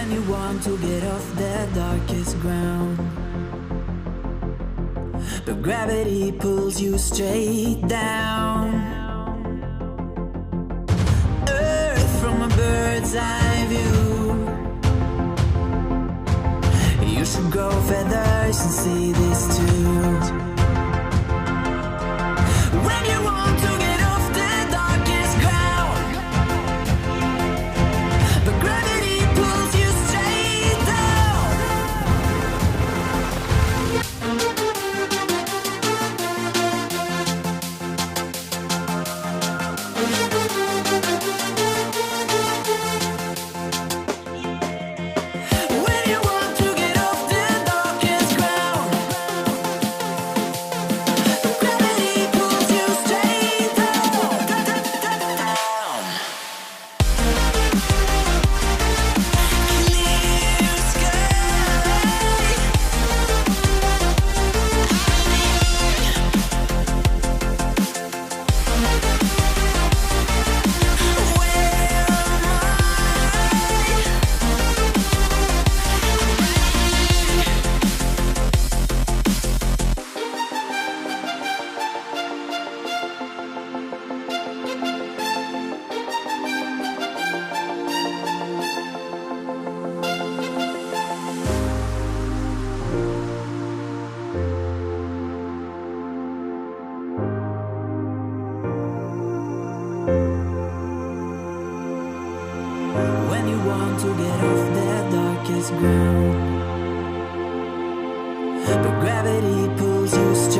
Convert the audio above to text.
When you want to get off the darkest ground, but gravity pulls you straight down. Earth from a bird's eye view. You should grow feathers and see this too. When you want to get off the darkest ground, but gravity pulls you straight down. When you want to get off the darkest ground, but gravity pulls you straight down. Clear sky. When you want to get off the darkest ground, but gravity pulls you straight